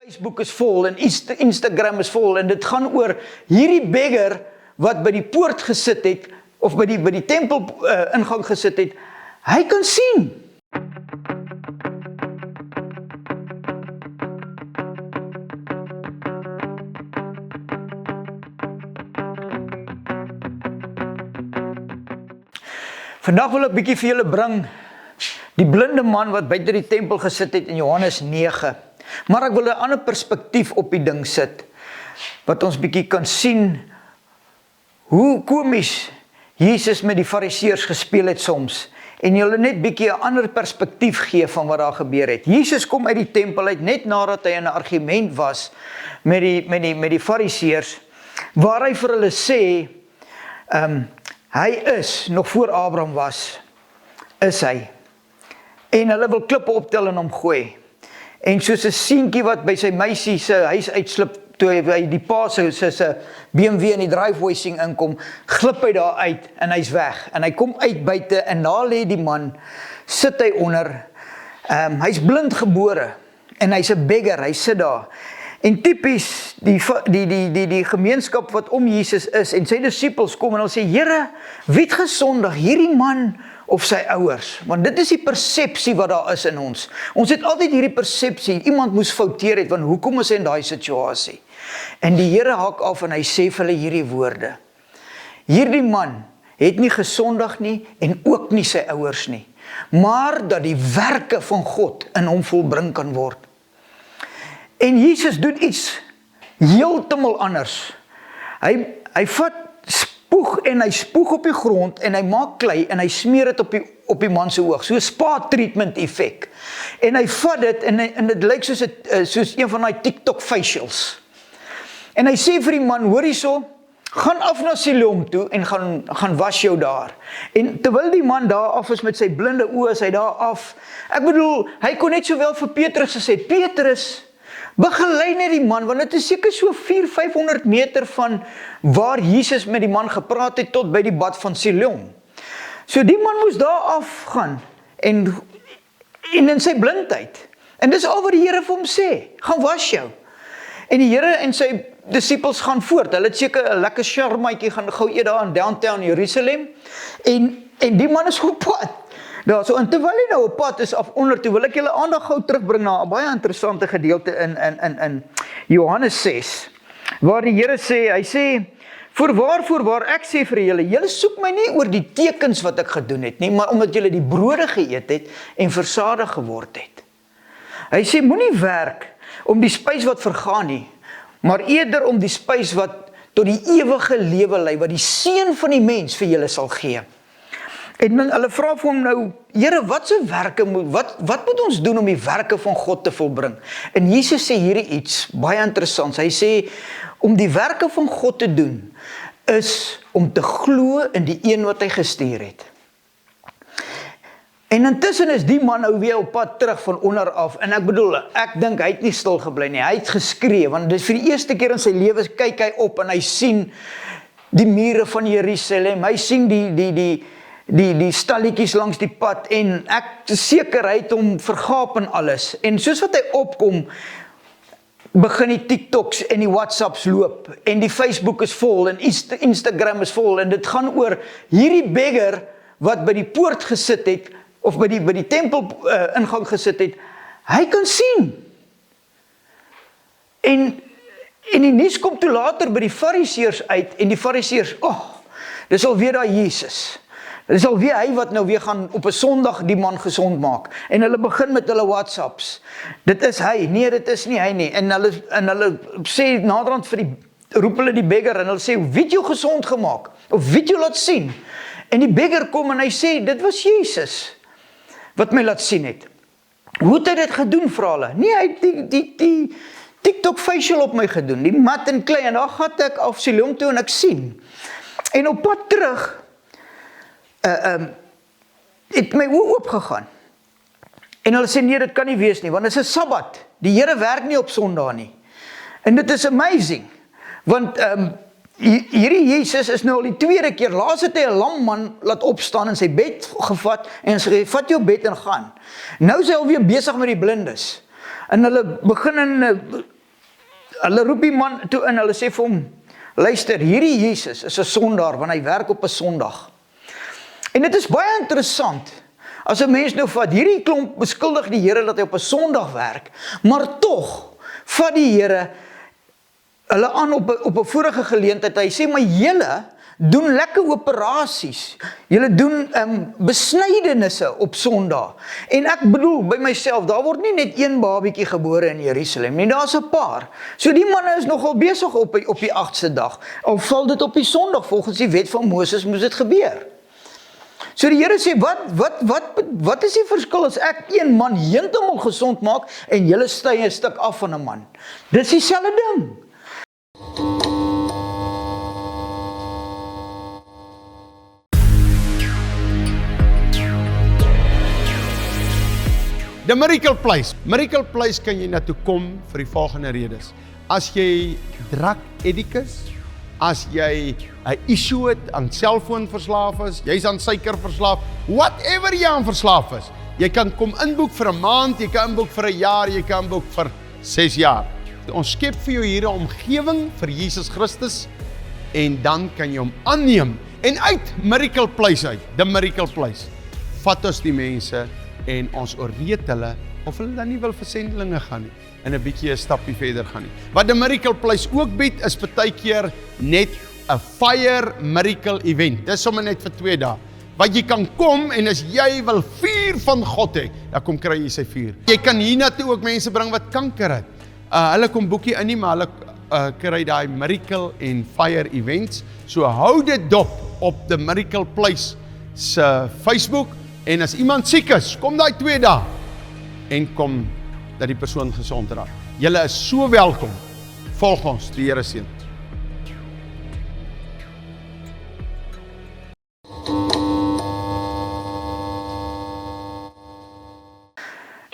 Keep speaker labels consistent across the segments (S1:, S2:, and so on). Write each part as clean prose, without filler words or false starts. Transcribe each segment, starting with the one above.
S1: Facebook is vol en Instagram is vol en dit gaan oor hierdie beggar wat by die poort gesit het of by die tempel ingang gesit het. Hy kan sien. Vandag wil ek bietjie vir julle bring die blinde man wat buite die tempel gesit het in Johannes 9. Maar ek wil 'n ander perspektief op die ding sit, wat ons bietjie kan sien hoe komies Jesus met die fariseërs gespeel het soms, en julle net bietjie 'n ander perspektief gee van wat daar gebeur het. Jesus kom uit die tempel uit, net nadat hy in 'n argument was met die fariseërs, waar hy vir hulle sê, hy is, nog voor Abraham was, is hy. En hulle wil klippe optel en hom gooi. En soos 'n seentjie wat by sy meisie se huis uitslip, toe hy die pa se BMW in die driveway sien inkom, glip hy daar uit en hy's weg. En hy kom uit buite en daar lê die man, sit hy onder, hy's blind gebore, en hy's 'n beggar, hy sit daar. En typies die gemeenskap wat om Jesus is, en sy disippels kom en hulle sê, Here, wie het gesondig, hierdie man of sy ouers? Want dit is die persepsie wat daar is in ons. Ons het altyd hierdie persepsie, iemand moes fouteer het, want hoekom is hy in daai situasie? En die Here haak af en hy sê vir hulle hierdie woorde. Hierdie man het nie gesondig nie en ook nie sy ouers nie, maar dat die werke van God in hom volbring kan word. En Jesus doen iets heeltemal anders. Hy vat spoeg en hy spoeg op die grond en hy maak klei en hy smeer dit op die man se oog, so 'n spa treatment effek. En hy vat dit en dit lyk soos een van daai TikTok facials. En hy sê vir die man, hoor hierso, gaan af na Siloam toe en gaan was jou daar. En terwyl die man daar af is met sy blinde oë, is hy daar af. Ek bedoel, hy kon net sowel vir Petrus gesê, Petrus, begelei net die man, want dit is seker so 400-500 meter van waar Jesus met die man gepraat het tot by die bad van Siloam. So die man moes daar afgaan en in sy blindheid. En dis al wat die Here vir hom sê, gaan was jou. En die Here en sy disippels gaan voort. Hulle het seker 'n lekker shawarmaatjie gaan gou eet daar in downtown Jerusalem. En die man is op pad. Nou, so, en terwyl hy nou op pad is af onder toe, wil ek julle aandag gou terugbring na 'n baie interessante gedeelte in Johannes 6, waar die Here sê, hy sê, voorwaar, ek sê vir julle soek my nie oor die tekens wat ek gedoen het nie, maar omdat julle die brode geëet het en versadig geword het. Hy sê, moenie werk om die spys wat vergaan nie, maar eerder om die spys wat tot die ewige lewe lei, wat die Seun van die mens vir julle sal gee. En hulle vra vir hom nou, Here, wat moet ons doen om die werke van God te volbring? En Jesus sê hierdie iets baie interessants. Hy sê, om die werke van God te doen, is om te glo in die een wat hy gestuur het. En intussen is die man nou weer op pad terug van onder af, en ek bedoel, ek dink hy het nie stil gebly nie, hy het geskree, want dit is vir die eerste keer in sy lewe, kyk hy op en hy sien die mure van Jerusalem, hy sien die stalletjies langs die pad, en ek seker hy het hom vergaap en alles, en soos wat hy opkom, begin die TikToks en die WhatsApps loop, en die Facebook is vol, en Instagram is vol, en dit gaan oor hierdie beggar, wat by die poort gesit het, of by die tempel ingang gesit het, hy kan sien. En die nuus kom toe later by die fariseërs uit, en die fariseërs, dis alweer daar Jesus. Dit is alweer hy wat nou weer gaan op 'n Sondag die man gesond maak. En hulle begin met hulle WhatsApps. Dit is hy, nee, dit is nie hy nie. En hulle sê naderhand roep hulle die beggar, en hulle sê, wie het jou gesond gemaak? Of wie het jou laat sien? En die beggar kom en hy sê, dit was Jesus, wat my laat sien het. Hoe het hy dit gedoen, vra hulle? Nee, hy het die TikTok facial op my gedoen, die mat en klei, en daar gaat ek af Siloam toe en ek sien. En op pad terug, het my oë oopgegaan. En hulle sê, nee, dit kan nie wees nie, want dit is 'n Sabbat. Die Here werk nie op Sondag nie. En dit is amazing, want hierdie Jesus is nou al die tweede keer, laas het hy 'n lam man laat opstaan en sy bed gevat, en sê, vat jou bed en gaan. Nou is hy alweer besig met die blindes. En hulle begin hulle roep die man toe in, hulle sê vir hom, luister, hierdie Jesus is 'n sondaar, want hy werk op 'n Sondag. En dit is baie interessant, as 'n mens nou vat, hierdie klomp beskuldig die Here dat hy op 'n Sondag werk, maar tog, vat die Here hulle aan op 'n vorige geleentheid, hy sê, maar julle doen lekker operasies, julle doen besnydenisse op Sondag, en ek bedoel by myself, daar word nie net een babietjie gebore in Jerusalem nie, daar's 'n paar, so die manne is nogal besig op die 8ste dag, al val dit op die Sondag, volgens die wet van Moses moes dit gebeur. So die Here sê, wat is die verskil as ek een man heeltemal gesond maak, en julle sny 'n stuk af van 'n man? Dis dieselfde ding.
S2: The Miracle Place. Miracle Place kan jy na toe kom vir die volgende redes. As jy drug addicts, as jy 'n issue het aan selfoon verslaaf is, jy's aan suiker verslaaf, whatever jy aan verslaaf is, jy kan kom inboek vir 'n maand, jy kan inboek vir 'n jaar, jy kan inboek vir 6 jaar. Ons skep vir jou hier 'n omgewing vir Jesus Christus, en dan kan jy hom aanneem, en uit Miracle Place uit, The Miracle Place, vat ons die mense, en ons oorreed hulle, of hulle dan nie wil vir sendelinge gaan nie, en 'n bietjie 'n stappie verder gaan nie. Wat die Miracle Place ook bied, is partykeer net 'n fire miracle event. Dis sommer net vir 2 dae. Wat jy kan kom, en as jy wil vuur van God hê, dan kom kry jy sy vuur. Jy kan hiernatoe ook mense bring wat kanker het. Hulle kom boekie in nie, maar hulle kry daai miracle en fire events. So hou dit dop op die Miracle Place se Facebook, en as iemand siek is, kom daai 2 dae, en kom dat die persoon gesond raak. Julle is so welkom. Volg ons, die Here seën.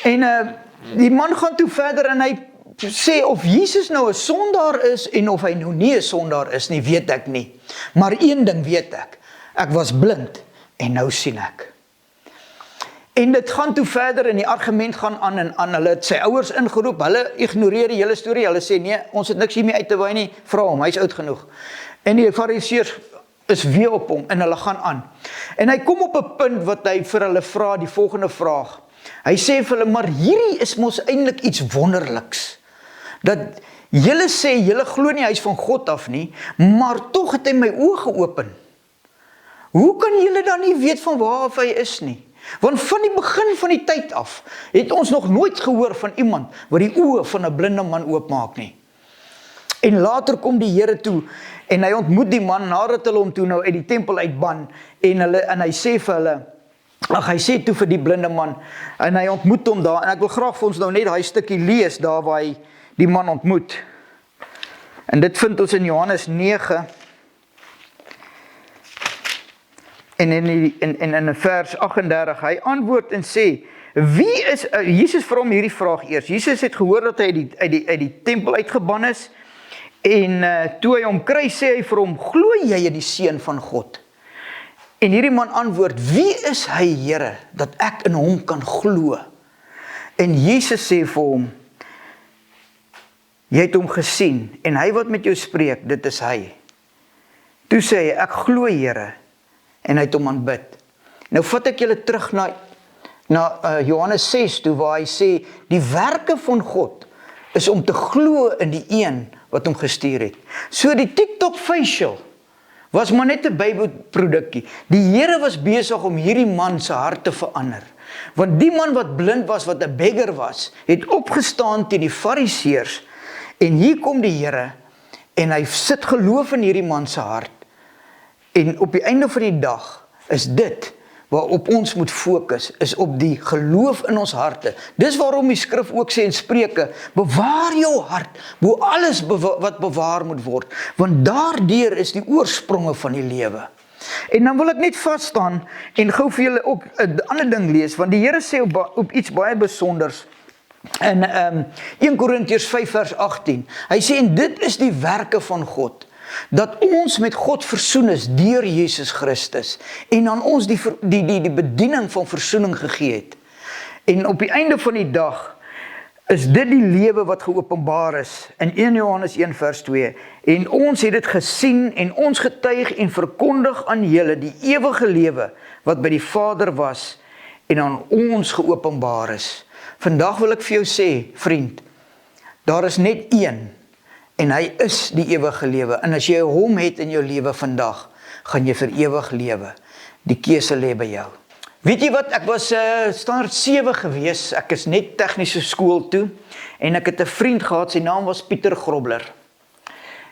S1: En die man gaan toe verder, en hy sê of Jesus nou 'n sondaar is, en of hy nou nie 'n sondaar is nie, weet ek nie. Maar een ding weet ek was blind, en nou sien ek. En dit gaan toe verder, en die argument gaan aan en aan, hulle het sy ouers ingeroep, hulle ignoreer die hele storie, hulle sê, nee, ons het niks hiermee uit te waai nie, vra hom, hy is oud genoeg. En die fariseërs is weer op hom, en hulle gaan aan. En hy kom op 'n punt wat hy vir hulle vra, die volgende vraag. Hy sê vir hulle, maar hierdie is mos eintlik iets wonderliks, dat julle sê, julle glo nie hy is van God af nie, maar tog het hy my oë geopen. Hoe kan julle dan nie weet van waar af hy is nie? Want van die begin van die tyd af, het ons nog nooit gehoor van iemand wat die oë van 'n blinde man oopmaak nie. En later kom die Here toe, en hy ontmoet die man, nadat hulle hom toe nou uit die tempel uitban, en hy sê vir hulle, hy sê toe vir die blinde man, en hy ontmoet hom daar, en ek wil graag vir ons nou net daai stukkie lees, daar waar hy die man ontmoet. En dit vind ons in Johannes 9, en in vers 38, hy antwoord en sê, wie is, Jesus vra hom hierdie vraag eers, Jesus het gehoor dat hy uit die tempel uitgeban is, en toe hy hom kry, sê hy vir hom, glo jy in die Seun van God? En hierdie man antwoord, wie is hy, Here, dat ek in hom kan glo? En Jesus sê vir hom, jy het hom gesien, en hy wat met jou spreek, dit is hy. Toe sê hy, ek glo, Here, en hy het hom aanbid. Nou vat ek julle terug na Johannes 6 toe, waar hy sê, die werke van God is om te glo in die een wat hom gestuur het. So die TikTok facial was maar net 'n Bybelprodukkie. Die Here was besig om hierdie man se hart te verander. Want die man wat blind was, wat 'n beggar was, het opgestaan teen die fariseërs, en hier kom die Here, en hy sit geloof in hierdie man se hart. En op die einde van die dag is dit waarop ons moet fokus, is op die geloof in ons harte. Dis waarom die skrif ook sê in Spreuke, bewaar jou hart, bo alles wat bewaar moet word, want daardeur is die oorspronge van die lewe. En dan wil ek net vasstaan, en gou vir julle ook 'n ander ding lees, want die Here sê op iets baie besonders, in 1 Korintiërs 5 vers 18, hy sê, en dit is die werke van God, dat ons met God versoen is deur Jesus Christus, en aan ons die bediening van versoening gegee het. En op die einde van die dag, is dit die lewe wat geopenbaar is in 1 Johannes 1 vers 2. En ons het dit gesien en ons getuig en verkondig aan julle die ewige lewe wat by die Vader was en aan ons geopenbaar is. Vandag wil ek vir jou sê, vriend, daar is net een en hy is die ewige lewe. En as jy hom het in jou lewe vandag, gaan jy vir ewig lewe. Die keuse lê by jou. Weet jy wat, ek was standaard 7 gewees, ek is net tegniese skool toe, en ek het 'n vriend gehad, sy naam was Pieter Grobler.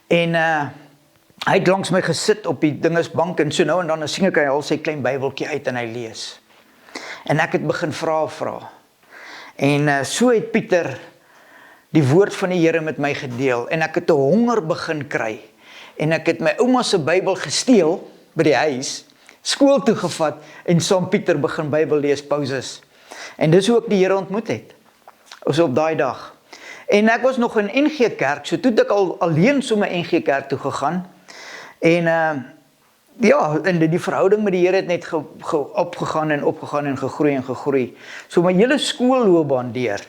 S1: En hy het langs my gesit op die dingesbank, en so nou en dan sien ek hy al sy klein Bybeltjie uit en hy lees. En ek het begin vra. En so het Pieter die woord van die Here met my gedeel, en ek het 'n honger begin kry, en ek het my ouma se Bybel gesteel by die huis, skool toe gevat, en saam Pieter begin Bybel lees, pauses. En dis hoe ek die Here ontmoet het, op daai dag. En ek was nog in NG Kerk, so toe het ek al alleen so my NG Kerk toe gegaan, en en die verhouding met die Here het net opgegaan en gegroei. So my hele skoolloopbaan deur,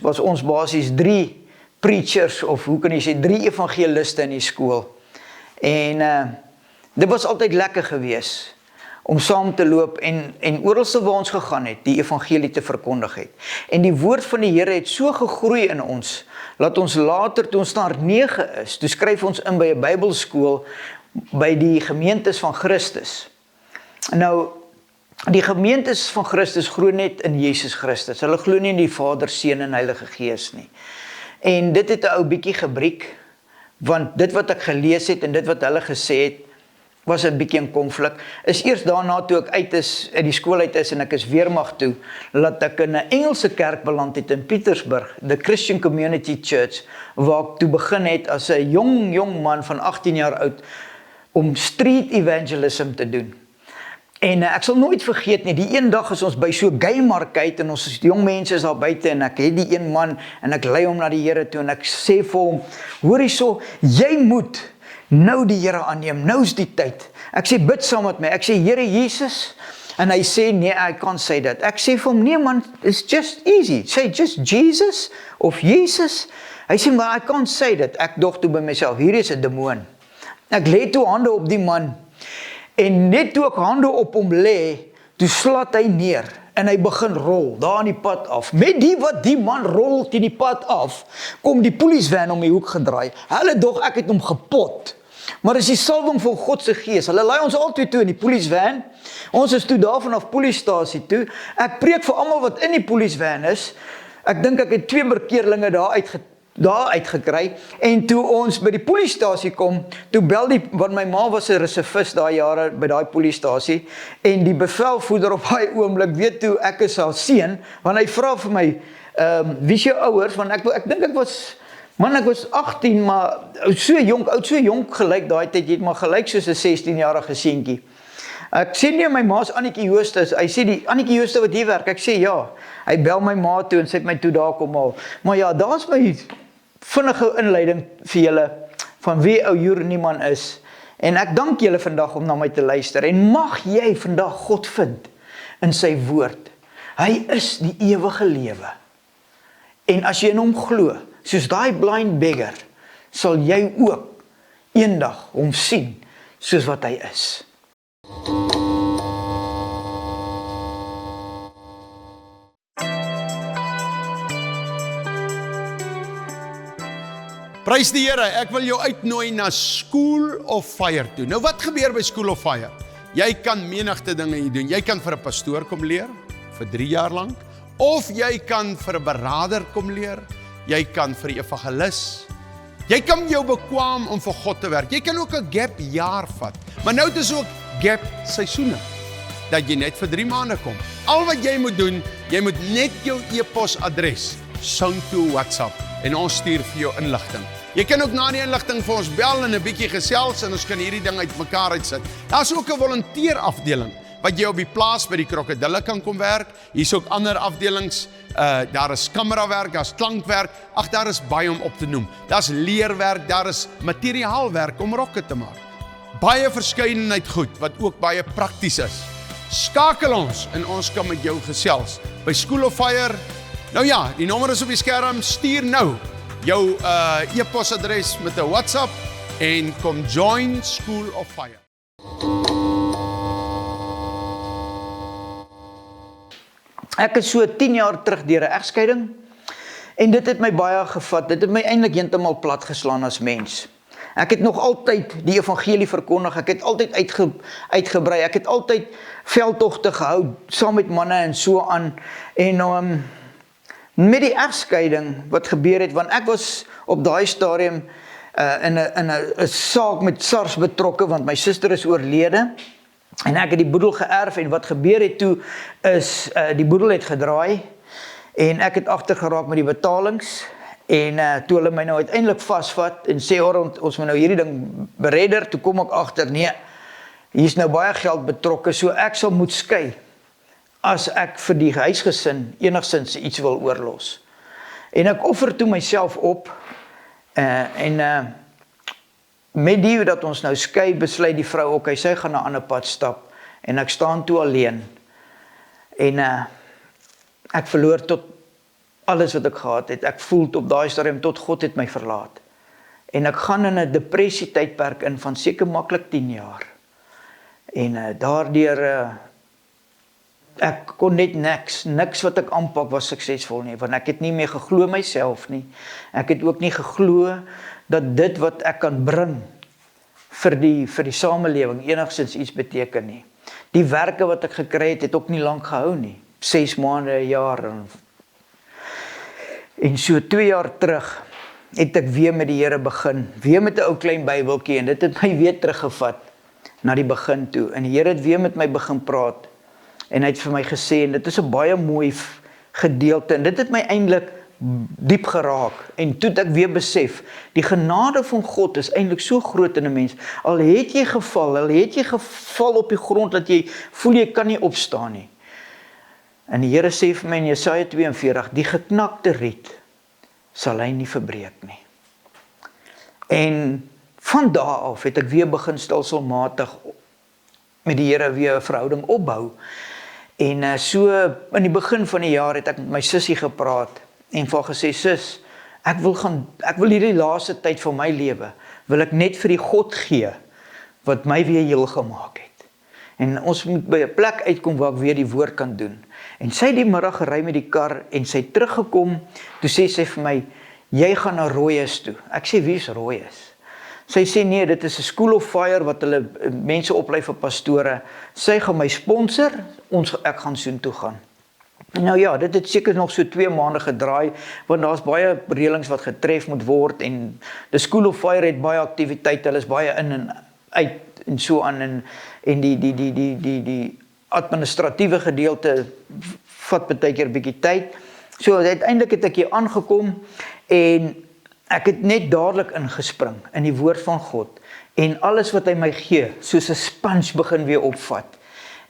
S1: was ons basies 3 preachers, of hoe kan jy sê, 3 evangeliste in die skool. En dit was altyd lekker gewees, om saam te loop, en oralste waar ons gegaan het, die evangelie te verkondig het. En die woord van die Here het so gegroei in ons, laat ons later, toe ons standaard 9 is, toe skryf ons in by 'n Bybelskool, by die gemeentes van Christus. Nou, die gemeentes van Christus glo net in Jesus Christus. Hulle glo nie in die Vader, Seun en Heilige Gees nie. En dit het 'n ou bietjie gebreek, want dit wat ek gelees het en dit wat hulle gesê het, was 'n bietjie in konflik. Is eers daarna toe ek uit die skool uit is en ek is weermag toe, laat ek in 'n Engelse kerk beland het in Pietersburg, the Christian Community Church, waar ek toe begin het as 'n jong man van 18 jaar oud, om street evangelism te doen. En ek sal nooit vergeet nie, die een dag is ons by so gay market, en ons jong mense is daar buite, en ek het die een man, en ek lei hom na die Here toe, en ek sê vir hom, hoor hierso, jy moet nou die Here aanneem, nou is die tyd. Ek sê, bid saam met my, ek sê, Here Jesus, en hy sê, nee, I can't say that. Ek sê vir hom, nee man, it's just easy, say just Jesus, of Jesus. Hy sê, maar I can't say that. Ek dog toe by myself, hier is 'n demoon. Ek lê toe hande op die man, en net toe ek hande op hom lê, toe slat hy neer, en hy begin rol, daar aan die pad af. Met wat die man rol teen die pad af, kom die polisievan om die hoek gedraai. Hulle dog ek het hom gepot. Maar is die salwing van God se gees. Hulle laai ons altyd toe in die polisievan. Ons is toe daar vanaf polisiestasie toe. Ek preek vir almal wat in die polisievan is. Ek dink ek het 2 bekeerlinge daar uitgekry, en toe ons by die polisiestasie kom, toe bel want my ma was 'n reservis daai jare by daai polisiestasie, en die bevelvoerder op daai oomblik weet toe ek is haar seun, want hy vra vir my, wie is jou ouers, want ek dink ek was 18, maar oud so jonk gelyk daai tyd, jy het maar gelyk soos 'n 16-jarige seentjie. Ek sê nie, my ma's Annetjie Jooste, hy sê die Annetjie Jooste wat hier werk, ek sê ja, hy bel my ma toe en sê my toe daar kom al. Maar ja, daar's my vinnige inleiding vir julle, van wie ou Joernieman is, en ek dank julle vandag om na my te luister, en mag jy vandag God vind in sy woord. Hy is die ewige lewe, en as jy in hom glo, soos daai blind beggar, sal jy ook eendag hom sien, soos wat hy is.
S2: Prys die Here, ek wil jou uitnooi na School of Fire toe. Nou wat gebeur by School of Fire? Jy kan menigte dinge hier doen. Jy kan vir 'n pastoor kom leer, vir 3 jaar lank, of jy kan vir 'n beraader kom leer, jy kan vir 'n evangelis, jy kan jou bekwaam om vir God te werk, jy kan ook 'n gap jaar vat, maar nou het ons ook gap seisoene, dat jy net vir 3 maande kom. Al wat jy moet doen, jy moet net jou e-posadres sound toe WhatsApp, en ons stuur vir jou inligting. Jy kan ook na die inligting vir ons bel en 'n bietjie gesels, en ons kan hierdie ding uitmekaar uitsit. Daar's ook 'n volunteerafdeling, wat jy op die plaas by die krokodille kan kom werk. Hier's ook ander afdelings, daar is kamerawerk, daar's klankwerk, daar is baie om op te noem. Daar's leerwerk, daar is materiaalwerk om rokke te maak. Baie verskeidenheid goed, wat ook baie prakties is. Skakel ons, en ons kan met jou gesels. By School of Fire, Nou ja, die nommer is op die skerm, stuur nou jou e-posadres met 'n WhatsApp en kom join School of Fire.
S1: Ek is so 10 jaar terug deur 'n egskeiding en dit het my baie gevat. Dit het my eintlik heeltemal plat geslaan as mens. Ek het nog altyd die evangelie verkondig, ek het altyd uitgebrei, ek het altyd veldtogte gehou saam met manne en so aan. En met die egskeiding wat gebeur het, want ek was op daai stadium in 'n saak met SARS betrokke, want my suster is oorlede en ek het die boedel geërf. En wat gebeur het toe is die boedel het gedraai en ek het agtergeraak met die betalings. En toe hulle my nou uiteindelik vasvat en sê ons moet nou hierdie ding beredder, toe kom ek agter, nee, hier's nou baie geld betrokke, so ek sal moet skei as ek vir die huisgesin enigstens iets wil oorlos. En ek offer toe myself op met die dat ons nou skei, besluit die vrou ook, sy gaan 'n ander pad stap en ek staan toe alleen. En ek verloor tot alles wat ek gehad het. Ek voel op daai stadium tot God het my verlaat. En ek gaan in 'n depressie tydperk in van seker maklik 10 jaar. En daardeur ek kon net niks wat ek aanpak was suksesvol nie, want ek het nie meer geglo myself nie. Ek het ook nie geglo dat dit wat ek kan bring vir die samelewing enigstens iets beteken nie. Die werke wat ek gekry het ook nie lank gehou nie. 6 maande, 'n jaar. En so 2 jaar terug het ek weer met die Here begin, weer met 'n ou klein Bybeltjie, en dit het my weer teruggevat na die begin toe. En die Here het weer met my begin praat en hy het vir my gesê, en dit is 'n baie mooi gedeelte, en dit het my eintlik diep geraak. En toe het ek weer besef, die genade van God is eintlik so groot in 'n mens. Al het jy geval op die grond dat jy voel jy kan nie opstaan nie. En die Here sê vir my in Jesaja 42, die geknakte riet sal hy nie verbreek nie. En van daar af het ek weer begin stelselmatig met die Here weer 'n verhouding opbou. En so in die begin van die jaar het ek met my sussie gepraat en vir haar gesê, sis, ek wil hierdie laaste tyd van my lewe, wil ek net vir die God gee wat my weer heel gemaak het. En ons moet by 'n plek uitkom waar ek weer die woord kan doen. En sy het die middag gery met die kar en sy het teruggekom, toe sê sy vir my, jy gaan na Rooyes toe. Ek sê, wie is Rooyes? Sy sê, nee, dit is 'n School of Fire wat hulle mense oplei vir pastore. Sy gaan my sponsor, ek gaan soontoe gaan. Nou ja, dit het seker nog so 2 maande gedraai, want daar's baie reëlings wat getref moet word, en die School of Fire het baie aktiwiteite, hulle is baie in en uit, en so aan, en die administratiewe gedeelte vat baie keer 'n bietjie tyd. So uiteindelik het ek hier aangekom, en ek het net dadelik ingespring in die woord van God, en alles wat hy my gee, soos 'n sponge begin weer opvat.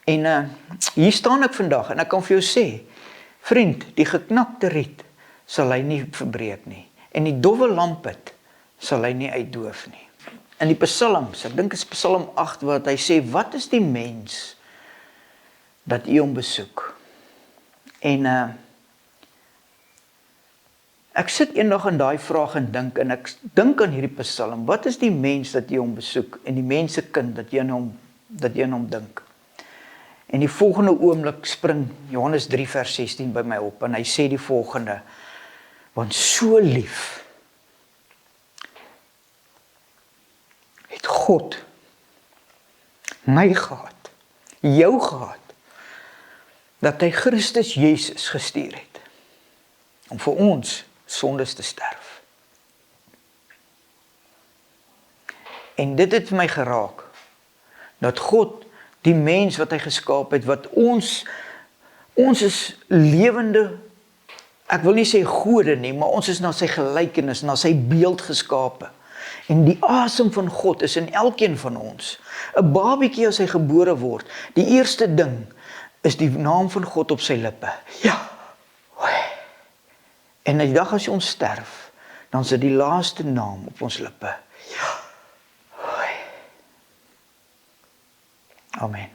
S1: En hier staan ek vandag, en ek kan vir jou sê, vriend, die geknakte riet sal hy nie verbreek nie, en die dowwe lampet sal hy nie uitdoof nie. In die psalms, ek dink is Psalm 8, wat hy sê, wat is die mens dat u hom besoek? En ek sit eendag in daai vraag en ek dink aan hierdie psalm, wat is die mens dat u hom besoek, en die mensekind dat jy aan hom dink? En die volgende oomblik spring Johannes 3 vers 16 by my op, en hy sê die volgende, want so lief het God my gehad, jou gehad, dat hy Christus Jesus gestuur het, om vir ons sondes te sterf. En dit het my geraak, dat God, die mens wat hy geskaap het, wat ons is lewende, ek wil nie sê gode nie, maar ons is na sy gelykenis, na sy beeld geskape. En die asem van God is in elkeen van ons. 'n Babietjie as hy gebore word, die eerste ding is die naam van God op sy lippe. Ja. En die dag as ons sterf, dan is dit die laaste naam op ons lippe. Ja. Amen.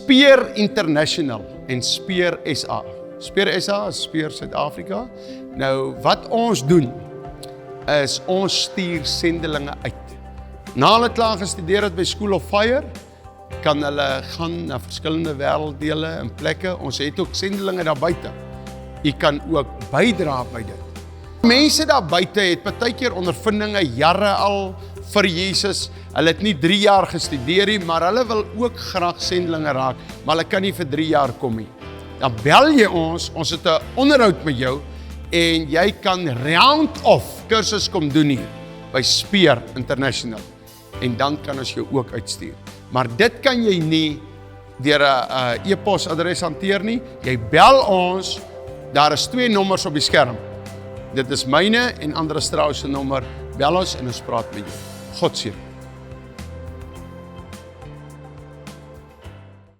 S2: Speer International en Speer SA. Speer SA is Speer Suid-Afrika. Nou, wat ons doen, is ons stuur sendelinge uit. Na hulle klaar gestudeer het by School of Fire, kan hulle gaan na verskillende wêrelddele en plekke. Ons het ook sendelinge daar buite. U kan ook bydra by dit. Mense daar buite het partykeer ondervindinge jare al vir Jesus. Hulle het nie 3 jaar gestudeer nie, maar hulle wil ook graag sendelinge raak, maar hulle kan nie vir 3 jaar kom nie. Dan bel jy ons het 'n onderhoud met jou en jy kan round-off kursus kom doen hier by Speer International. En dan kan ons jou ook uitstuur. Maar dit kan jy nie deur 'n e-posadres hanteer nie. Jy bel ons, daar is 2 nommers op die skerm. Dit is myne en Andre Strauss se nommer. Bel ons en ons praat met jou. God seën.